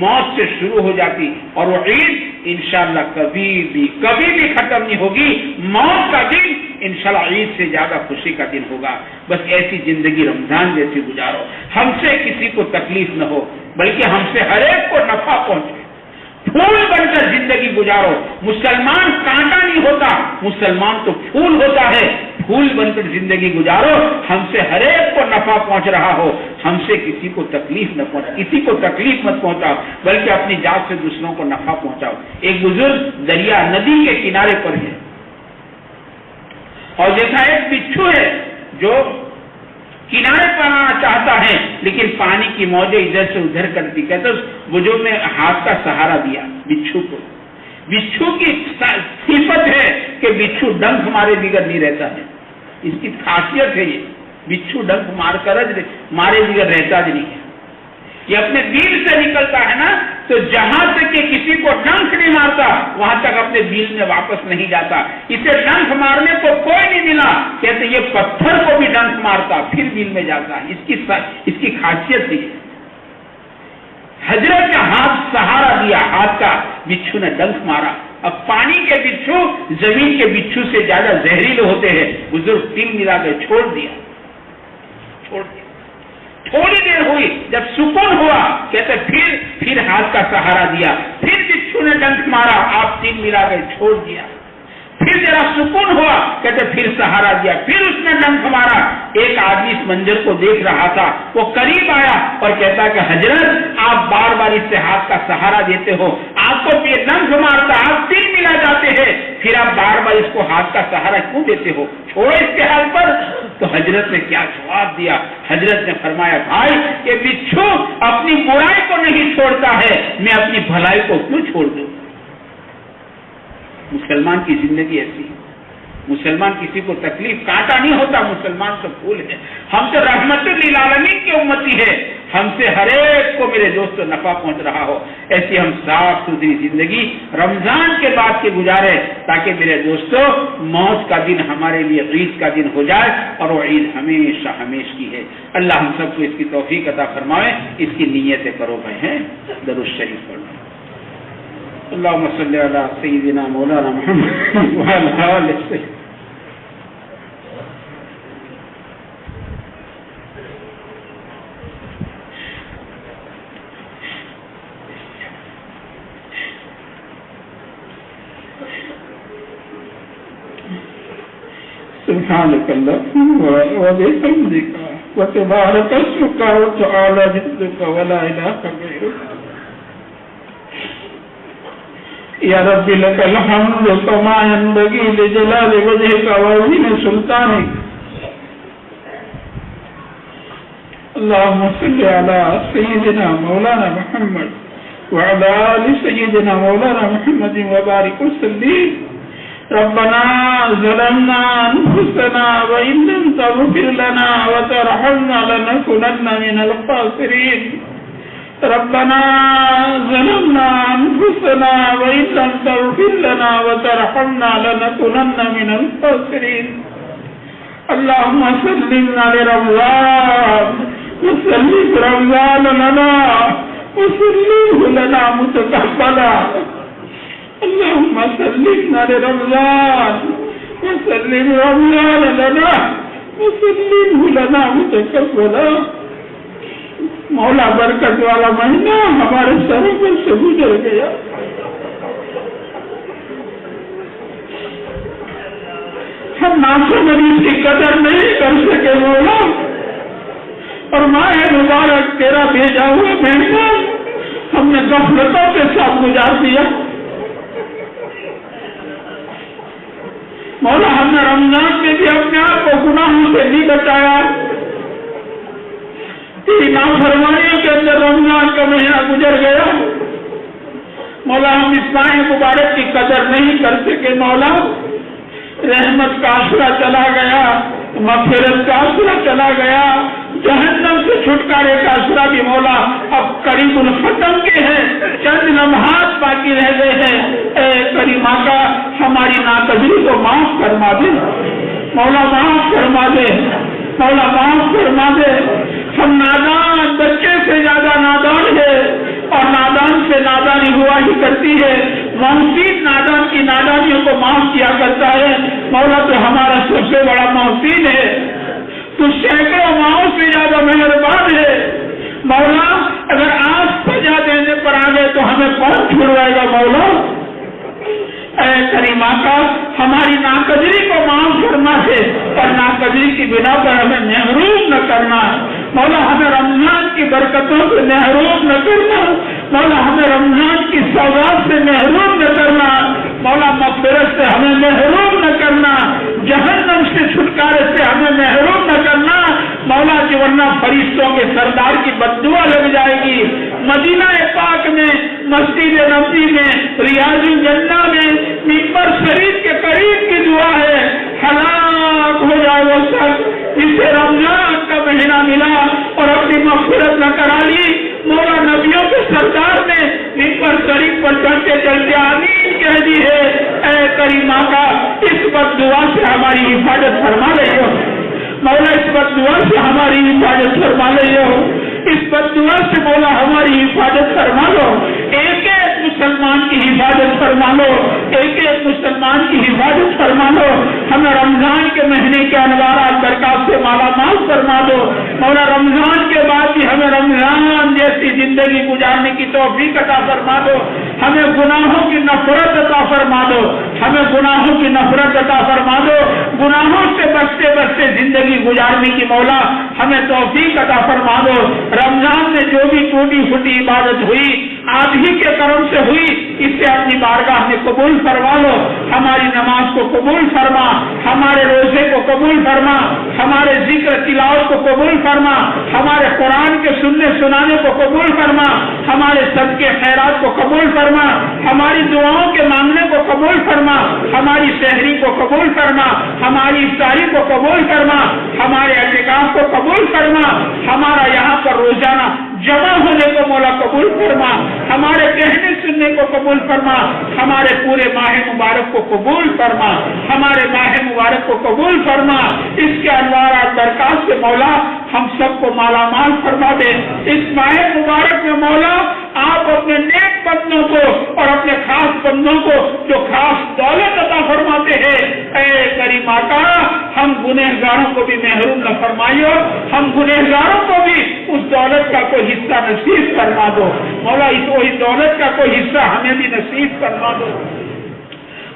موت سے شروع ہو جاتی، اور وہ عید انشاءاللہ کبھی بھی ختم نہیں ہوگی۔ موت کا دن انشاءاللہ عید سے زیادہ خوشی کا دن ہوگا۔ بس ایسی زندگی رمضان جیسی گزارو، ہم سے کسی کو تکلیف نہ ہو، بلکہ ہم سے ہر ایک کو نفع پہنچے، پھول بن کر زندگی گزارو۔ مسلمان کانٹا نہیں ہوتا، مسلمان تو پھول ہوتا ہے، پھول بن کر زندگی گزارو، ہم سے ہر ایک کو نفع پہنچ رہا ہو، ہم سے کسی کو تکلیف نہ پہنچا، کسی کو تکلیف مت پہنچاؤ، بلکہ اپنی ذات سے دوسروں کو نفع پہنچاؤ۔ ایک بزرگ دریا ندی کے کنارے پر ہے، اور دیکھا ایک بچھو ہے جو کنارے پر آنا چاہتا ہے، لیکن پانی کی موجیں ادھر سے ادھر کرتی، کہتے بزرگ نے ہاتھ کا سہارا دیا بچھو کو۔ بچھو کی صفت ہے کہ بچھو ڈنک مارے بغیر نہیں رہتا ہے، اس کی خاصیت ہے یہ، بچھو ڈنک مارے بغیر رہتا نہیں ہے۔ یہ اپنے بیل سے نکلتا ہے نا، تو جہاں تک کہ کسی کو ڈنک نہیں مارتا وہاں تک اپنے بیل میں واپس نہیں جاتا۔ اسے ڈنک مارنے کو کوئی نہیں ملا، کہتے یہ پتھر کو بھی ڈنک مارتا پھر بیل میں جاتا ہے، اس کی خاصیت ہے۔ حضرت کا ہاتھ سہارا دیا، ہاتھ کا، بچھو نے ڈنک مارا۔ اب پانی کے بچھو زمین کے بچھو سے زیادہ زہریلے ہوتے ہیں. بزرگ تین ملا کے چھوڑ دیا. تھوڑی دیر ہوئی, جب سکون ہوا کہتے پھر ہاتھ کا سہارا دیا, پھر بچھو نے ڈنک مارا, آپ تین ملا کے چھوڑ دیا. پھر ذرا سکون ہوا کہتے پھر سہارا دیا, پھر اس نے ڈنک مارا. ایک آدمی اس منظر کو دیکھ رہا تھا, وہ قریب آیا اور کہتا کہ حضرت آپ بار بار اس سے ہاتھ کا سہارا دیتے ہو, آپ کو یہ ڈنک مارتا, آپ تین ملا جاتے ہیں, پھر آپ بار بار اس کو ہاتھ کا سہارا کیوں دیتے ہو, چھوڑو اس کے حال پر. تو حضرت نے کیا جواب دیا؟ حضرت نے فرمایا بھائی یہ بچھو اپنی برائی کو نہیں چھوڑتا ہے, میں اپنی بھلائی کو کیوں چھوڑ دوں. مسلمان کی زندگی ایسی, مسلمان کسی کو تکلیف کاٹا نہیں ہوتا, مسلمان تو پھول ہے. ہم تو رحمت للعالمین کی امتی ہے, ہم سے ہر ایک کو میرے دوستوں نفع پہنچ رہا ہو. ایسی ہم صاف ستھری زندگی رمضان کے بعد کے گزارے تاکہ میرے دوستوں موت کا دن ہمارے لیے عید کا دن ہو جائے, اور وہ عید ہمیشہ ہمیشہ کی ہے. اللہ ہم سب کو اس کی توفیق عطا فرمائے, اس کی نیتیں کرو بھائی ہیں. درود شریف پڑھو. اللهم صل على سيدنا مولانا محمد وعلى آله وصحبه. سبحانك اللهم وبحمدك وتبارك اسمك وتعالى جدك ولا إله غيرك. یا رب لک الحمد کما ينبغي لجلال وجهك وعظیم سلطانك. اللهم صل على سيدنا مولانا محمد وعلى آل سيدنا مولانا محمد وبارك وسلم. ربنا ظلمنا أنفسنا وإن لم تغفر لنا وترحمنا لنكونن من الخاسرين. ربنا ظلمنا أنفسنا وإن لم تغفر لنا وترحمنا لنكونن من الخاسرين. اللهم سلمنا لرمضان وسلم رمضان لنا وسلمه لنا متقبلا. اللهم سلمنا لرمضان وسلم رمضان لنا وسلمه لنا متقبلا. مولا برکت والا مہینہ ہمارے سروں پر سے گزر گیا. ہم نافرمانی کی قدر نہیں کر سکے مولا, اور ماہ مبارک تیرا بھیجا ہوا مہینہ ہم نے غفلتوں کے ساتھ گزار دیا. مولا ہم نے رمضان میں بھی اپنے آپ کو گناہوں سے نہیں بچایا, تیری نافرمانیوں کے اندر رمضان کا مہینہ گزر گیا. مولا ہم اس ماہ مبارک کی قدر نہیں کر سکے. مولا رحمت کا آسرا چلا گیا, مغفرت کا آسرا چلا گیا, جہنم سے چھٹکارے کا آسرا بھی مولا اب قریب الختم کے ہیں, چند لمحات باقی رہ گئے ہیں. اے کریم آقا ہماری ناقدری کو معاف فرما دے مولا, معاف فرما دے مولا, معاف فرما دے. ہم نادان بچے سے زیادہ نادان ہے, اور نادان سے نادانی ہوا ہی کرتی ہے. محسن نادان کی نادانیوں کو معاف کیا کرتا ہے. مولا تو ہمارا سب سے بڑا محسن ہے, تو سینکڑوں ماؤں سے زیادہ مہربان ہے. مولا اگر آپ سزا دینے پر آ گئے تو ہمیں کون چھڑوائے گا. مولا اے کریم آقا ہماری ناقدری کو معاف فرما دے, اور ناقدری کی بنا پر ہمیں محروم نہ کرنا. مولا ہمیں رمضان کی برکتوں سے محروم نہ کرنا. مولا ہمیں رمضان کی سوغات سے محروم نہ کرنا. مولا مغفرت سے ہمیں محروم نہ کرنا, جہنم سے چھٹکارے سے ہمیں محروم نہ کرنا. مولا کہ ورنہ فرشتوں کے سردار کی بددعا لگ جائے گی. مدینہ پاک میں, مسجد نبوی میں, ریاض الجنہ میں ممبر شریف کے قریب کی دعا ہے, ہلاک ہو جائے وہ شخص جسے رمضان کا مہینہ ملا اور اپنی مغفرت نہ کرا لی. مولا نبیوں کے سردار نے ممبر شریف پر چلتے چلتے آمین کہہ دی ہے. اے کریم آقا اس بددعا سے ہماری حفاظت فرما رہی ہو. مولا اس بددعا سے ہماری حفاظت فرما رہی ہو. اس بددعا سے مولا ہماری حفاظت فرما لو. ایک ایک مسلمان کی حفاظت فرما لو. ایک ایک مسلمان کی حفاظت کے انوارات برکات سے مالا مال فرما دو مولا. رمضان کے بعد بھی ہمیں رمضان جیسی زندگی گزارنے کی توفیق عطا فرما دو. ہمیں گناہوں کی نفرت عطا فرما دو. ہمیں گناہوں کی نفرت عطا فرما دو. گناہوں سے بچتے بچتے زندگی گزارنے کی مولا ہمیں توفیق عطا فرما دو. رمضان میں جو بھی ٹوٹی پھوٹی عبادت ہوئی آپ ہی کے کرم سے ہوئی, اسے اپنی بارگاہ میں قبول فرما لو. ہماری نماز کو قبول فرما, ہمارے روزے کو قبول فرما, ہمارے ذکر تلاوت کو قبول فرما, ہمارے قرآن کے سننے سنانے کو قبول فرما, ہمارے صدقے خیرات کو قبول فرما, ہماری دعاؤں کے مانگنے کو قبول فرما, ہماری سحری کو قبول فرما, ہماری افطاری کو قبول فرما, ہمارے اعتکاف کو قبول فرما, ہمارا یہاں پر روزانہ جمع ہونے کو مولا قبول فرما, ہمارے کہنے سننے کو قبول فرما, ہمارے پورے ماہ مبارک کو قبول فرما, ہمارے ماہ مبارک کو قبول فرما. اس کے انوارات برکات سے مولا ہم سب کو مالا مال فرما دے. اس ماہ مبارک میں مولا آپ اپنے نیک بندوں کو اور اپنے خاص بندوں کو جو خاص دولت عطا فرماتے ہیں, اے کریم آقا ہم گنہگاروں کو بھی محروم نہ فرمائیو, ہم گنہگاروں کو بھی اس دولت کا کوئی حصہ نصیب فرما دو مولا. اس دولت کا کوئی حصہ ہمیں بھی نصیب فرما دو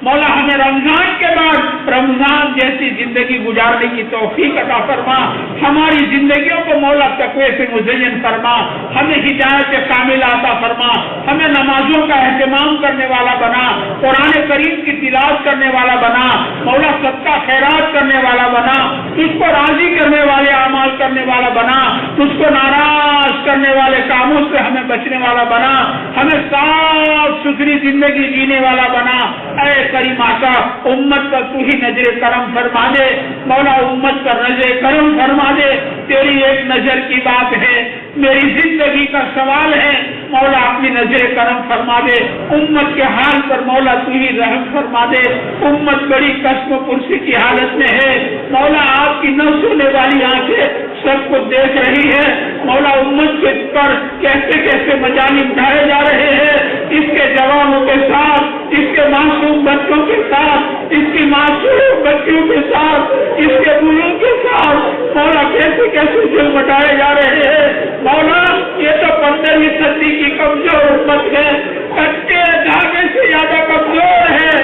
مولا. ہمیں رمضان کے بعد رمضان جیسی زندگی گزارنے کی توفیق عطا فرما. ہماری زندگیوں کو مولا تقوی سے مزین فرما, ہمیں ہدایت کاملہ عطا فرما, ہمیں نمازوں کا اہتمام کرنے والا بنا, قرآن کریم کی تلاوت کرنے والا بنا مولا, صدقہ خیرات کرنے والا بنا, تجھ کو راضی کرنے والے اعمال کرنے والا بنا, تجھ کو ناراض کرنے والے کاموں سے ہمیں بچنے والا بنا, ہمیں صاف ستھری زندگی جینے والا بنا. اے کریم آقا امت پر تو ہی نظر کرم فرما دے مولا, امت پر نظر کرم فرما دے. تیری ایک نظر کی بات ہے, میری زندگی کا سوال ہے مولا, اپنی نظر کرم فرما دے. امت کے حال پر مولا تو ہی رحم فرما دے. امت بڑی کشم و پرسی کی حالت میں ہے مولا, آپ کی نہ سونے والی آنکھیں سب کو دیکھ رہی ہے مولا. امت کے پر کیسے کیسے مجالس اٹھائے جا رہے ہیں, اس کے جوانوں کے ساتھ, اس کے معصوم بچوں کے ساتھ, اس کی معصوم بچیوں کے ساتھ, اس کے بوڑھوں کے ساتھ مولا کیسے کیسے دل بٹائے جا رہے ہیں مولا. یہ تو 15ویں صدی کی کمزور امت ہے, کچے دھاگے سے زیادہ کمزور ہے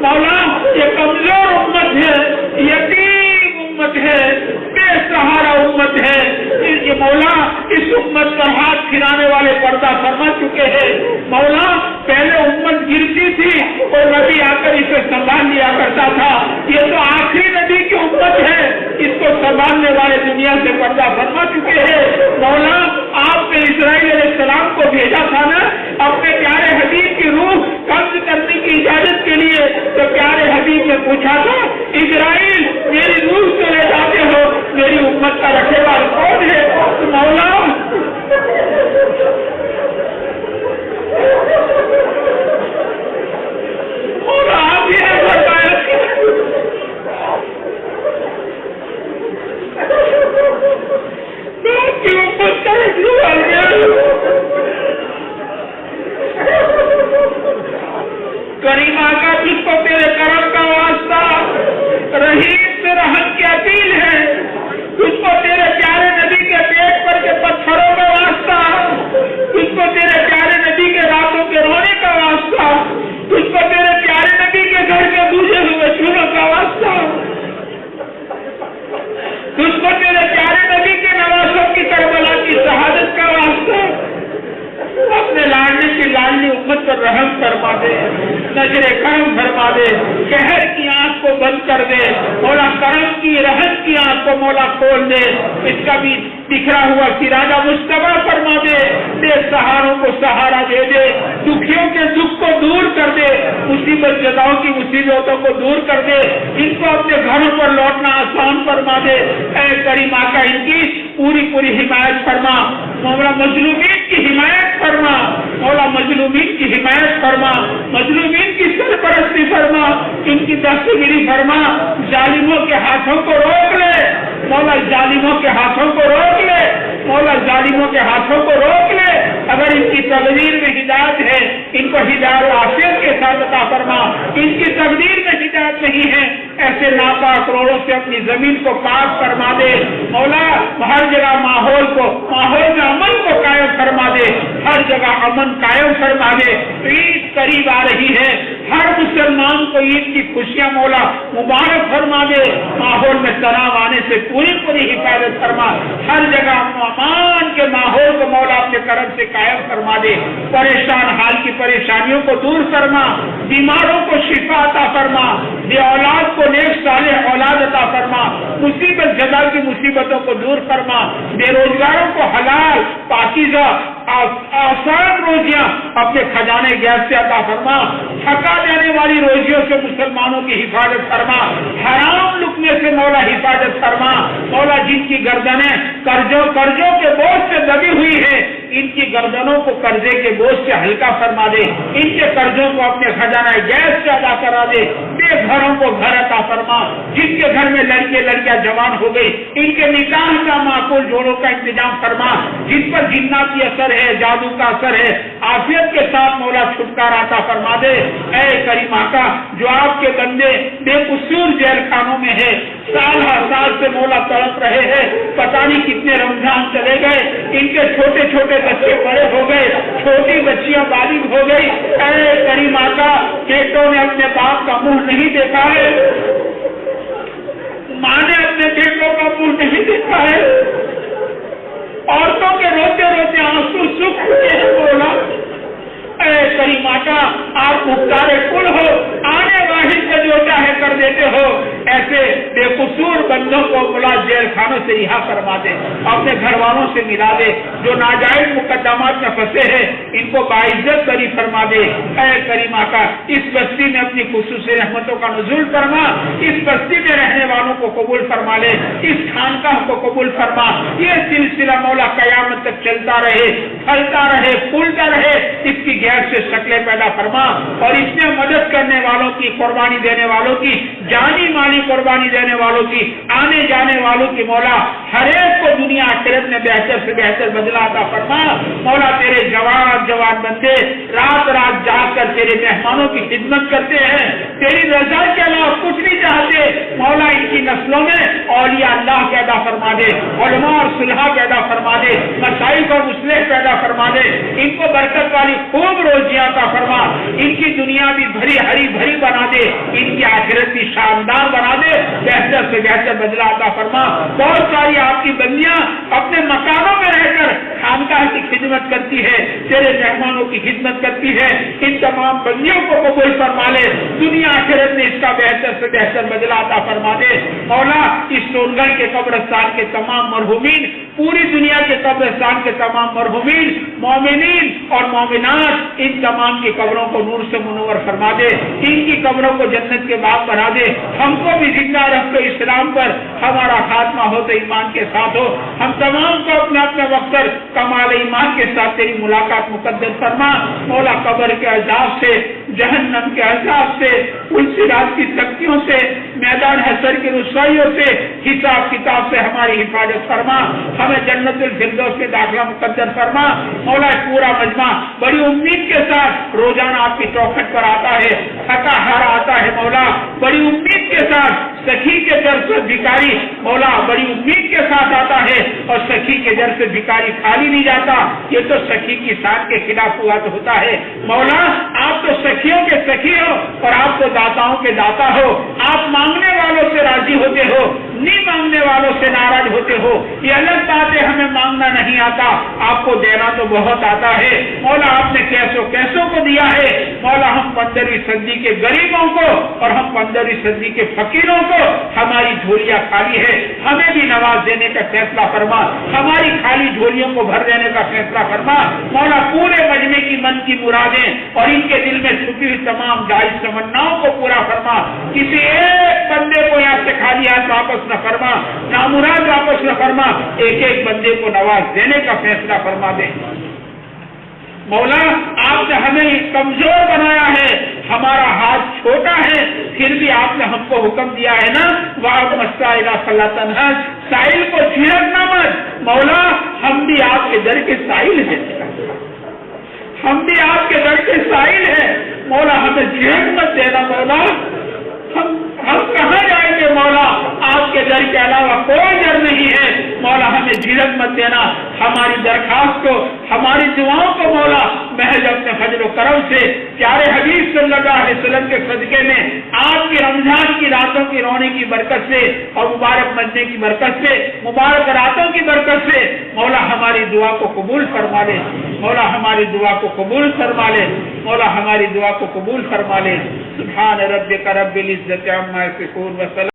مولا. یہ کمزور امت ہے, یتیم امت ہے, بے سہارا امت ہے. یہ مولا اس امت پر ہاتھ پھرانے والے پردہ فرما چکے ہیں مولا. پہلے امت گرتی تھی اور نبی آ کر اسے سنبھال لیا کرتا تھا, یہ تو آخری نبی کی امت ہے, اس کو سنبھالنے والے دنیا سے پردہ فرما چکے ہیں مولا. آپ نے اسرائیل علیہ السلام کو بھیجا تھا نا اپنے پیارے حبیب کی روح قبض کرنے کی اجازت کے لیے, تو پیارے حبیب نے پوچھا تھا اسرائیل میری روح سے لے جاتے ہو, میری امت کا رکھنے والا کون ہے مولا. مولا آپ ہی نے فرمایا آپ کی امت کا رکھنے والا کریم آقا, جس کو تیرے کرم کا واسطہ, رحیم سے رحمت کی اپیل ہے, تجھ کو تیرے پیارے نبی کے پیٹ پر کے پتھروں کا واسطہ, تجھ کو تیرے پیارے نبی کے راتوں کے رونے کا واسطہ, تجھ کو تیرے پیارے نبی کے گھر کے بوجھے ہوئے چولہوں کا واسطہ, تجھ کو تیرے پیارے نبی کے نوازوں کی کربلا کی شہادت کا واسطہ. اپنے لاڈلی کی لاڈلی امت پر رحم فرما دے, نظر کرم فرما دے, قہر کی آنکھ کو بند کر دے مولا, کرم کی رحمت کی آنکھ کو مولا کھول دے, اس کا بھی بکھرا ہوا سراجہ مشتبہ فرما دے, بے سہاروں کو سہارا دے دے, دکھیوں کے دکھ کو دور کر دے, مصیبت زداؤں کی مصیبتوں کو دور کر دے, ان کو اپنے گھروں پر لوٹنا آسان فرما دے. اے کریم آقا ان کی پوری حمایت فرما مولا, مظلومین کی حمایت فرما مولا, مظلومین کی حمایت فرما, مظلومین کی سرپرستی فرما, ان کی دستگیری فرما, ظالموں کے ہاتھوں کو روک لے مولا, ظالموں کے ہاتھوں کو روک لے مولا, ظالموں کے ہاتھوں کو روک لے. اگر ان کی تقدیر میں ہدایت ہے ان کو ہدایت عافیت کے ساتھ عطا فرما, ان کی تقدیر میں ہدایت نہیں ہے، ایسے ناپاک روڑوں سے اپنی زمین کو پاک فرما دے مولا، ہر جگہ ماحول میں امن کو قائم فرما دے، ہر جگہ امن قائم فرما دے۔ عید قریب آ رہی ہے، ہر مسلمان کو عید کی خوشیاں مولا مبارک فرما دے، ماحول میں تناؤ آنے سے پوری حفاظت فرما، ہر جگہ امان کے ماحول کو مولا اپنے کرم سے قائم فرما دے، پریشان حال کی پریشانیوں کو دور فرما، بیماروں کو شفا عطا فرما، بے اولاد کو نیک صالح اولاد عطا فرما، مصیبت زدہ کی مصیبتوں کو دور فرما، بے روزگاروں کو حلال پاکیزہ آسان روزیاں اپنے خزانے گیس سے عطا فرما، تھکا دینے والی روزیوں سے مسلمانوں کی حفاظت فرما، حرام لقمے سے مولا حفاظت فرما، مولا جن کی گردنیں قرضوں کے بوجھ سے دبی ہوئی ہے، ان کی گردنوں کو قرضے کے بوجھ سے ہلکا فرما دے، ان کے قرضوں کو اپنے خزانہ گیس سے ادا کرا دے، بے گھروں کو گھر عطا فرما، جن کے گھر میں لڑکیاں جوان ہو گئی ان کے نکاح کا معقول جوڑوں کا انتظام فرما، جن پر جناتی اثر ہے، جادو کا اثر ہے، عافیت کے ساتھ مولا چھٹکارا عطا فرما دے۔ اے کریم آقا، جو آپ کے بندے بے قصور جیل خانوں میں ہے، سال ہر سال سے مولا تڑپ رہے ہیں، پتہ نہیں کتنے رمضان چلے گئے، ان کے چھوٹے چھوٹے بچے بڑے ہو گئے، چھوٹی بچیاں بالغ ہو گئی، اے کریم آقا، بیٹوں نے اپنے باپ کا منہ نہیں دیکھا ہے، ماں نے اپنے بیٹوں کا منہ نہیں دیکھا ہے، عورتوں کے روتے روتے آنسو سوکھ چکے ہیں مولا۔ اے کریم آقا، آپ مختار کل ہو، آنے واحد سے جو چاہے کر دیتے ہو، ایسے بے قصور بندوں کو مولا جیل خانوں سے رہا فرما دے، اپنے گھر والوں سے ملا دے، جو ناجائز مقدمات میں پھنسے ہیں ان کو باعزت بری فرما دے۔ اے کریم آقا، اس بستی میں اپنی خصوصی رحمتوں کا نزول فرما، اس بستی میں رہنے والوں کو قبول فرما لے، اس خانقاہ کو قبول فرما، یہ سلسلہ مولا قیامت تک چلتا رہے، پھلتا رہے، پھولتا رہے، اس کی غیر سے شکلیں پیدا فرما، اور اس میں مدد کرنے والوں کی، قربانی دینے والوں کی، جانی مالی قربانی دینے والوں کی، آنے جانے والوں کی مولا ہر ایک کو دنیا آخرت میں بہتر سے بہتر بدلہ عطا فرما۔ مولا تیرے جوان بندے رات جاگ کر تیرے مہمانوں کی خدمت کرتے ہیں، تیری رضا کے علاوہ کچھ نہیں چاہتے، مولا ان کی نسلوں میں اولیاء اللہ پیدا فرما دے، علماء اور صلحاء پیدا فرما دے، مشائخ اور مصلح پیدا فرما دے، ان کو برکت والی خوب روزیاں عطا فرما، ان کی دنیا بھی ہری بھری بنا دے، ان کی آخرت بھی شاندار بنا دے، بہتر سے بہتر بدلہ عطا فرما۔ بہت ساری آپ کی بندیاں اپنے مکانوں میں رہ کر خانقاہ کی خدمت کرتی ہے، تیرے مہمانوں کی خدمت کرتی ہے، ان تمام بندیوں کو قبول فرما لے، دنیا آخرت میں اس کا بہتر سے بہتر بدلہ عطا فرما دے۔ مولا اس سونگڑ کے قبرستان کے تمام مرحومین، پوری دنیا کے قبرستان کے تمام مرحومین، مومنین اور مومنات، ان تمام کی قبروں کو نور سے منور فرما دے، ان کی قبروں کو جنت کے باغ بنا دے، ہم کو بھی زندہ رکھ تو اسلام پر ہمارا خاتمہ ہو تو ایمان کے ساتھ ہو، ہم تمام کو اپنے اپنے وقت پر کمال ایمان کے ساتھ تیری ملاقات مقدر فرما۔ مولا قبر کے عذاب سے، جہنم کے عذاب سے، پلسرات کی سختیوں سے، میدان حشر کی رسوائیوں سے، حساب کتاب سے ہماری حفاظت فرما، ہمیں جنت الفردوس میں داخلہ مقدر فرما۔ مولا پورا مجمع بڑی امید کے ساتھ روزانہ آپ کی چوکھٹ پر آتا ہے، تھکا ہارا آتا ہے مولا، بڑی امید کے ساتھ سخی کے در سے بھکاری مولا بڑی امید کے ساتھ آتا ہے، اور سخی کے در سے بھکاری خالی نہیں جاتا، یہ تو سخی کی ساتھ کے خلاف ہوا تو ہوتا ہے۔ مولا آپ تو سخیوں کے سخی ہو اور آپ تو داتاؤں کے داتا ہو، آپ مانگنے والوں سے راضی ہوتے ہو، نہیں مانگنے والوں سے ناراض ہوتے ہو، یہ الگ بات ہے، ہمیں مانگنا نہیں آتا، آپ کو دینا تو بہت آتا ہے۔ مولا آپ نے کیسوں کو دیا ہے، مولا ہم 15ویں صدی کے غریبوں کو اور ہم 15ویں صدی کے فقیروں کو ہماری جھولیاں خالی ہے، ہمیں بھی نواز دینے کا فیصلہ فرما، ہماری خالی جھولیوں کو بھر دینے کا فیصلہ فرما۔ مولا پورے مجمع کی من کی مرادیں اور ان کے دل میں چھپی ہوئی تمام جائز تمناؤں کو پورا فرما، کسی ایک بندے کو یہاں سے خالی ہاتھ واپس نہ فرما، نامراد واپس نہ فرما، ایک ایک بندے کو نواز دینے کا فیصلہ فرما دے۔ مولا آپ نے ہمیں کمزور بنایا ہے، ہمارا ہاتھ چھوٹا ہے، پھر بھی آپ نے ہم کو حکم دیا ہے نا، وَأَقِمِ الصَّلَاةَ فَلَا تَنْهَرْ، سائل کو چھیڑنا مت۔ مولا ہم بھی آپ کے در کے سائل ہیں، ہم بھی آپ کے در کے سائل ہیں، مولا ہمیں جھیڑ مت دینا مولا، ڈر کے علاوہ کوئی ڈر نہیں ہے۔ مولا ہمیں جھجک مت دینا، ہماری درخواست کو، ہماری دعاؤں کو مولا محض اپنے فضل و کرم سے پیارے حبیب صلی اللہ علیہ وسلم کے صدقے میں آپ کی رمضان کی راتوں کی رونے کی برکت سے اور مبارک مجنے کی برکت سے، مبارک راتوں کی برکت سے مولا ہماری دعا کو قبول فرما لے، مولا ہماری دعا کو قبول فرما لے، مولا ہماری دعا کو قبول فرما لے۔ سبحان ربک رب العزت عما یصفون وسلام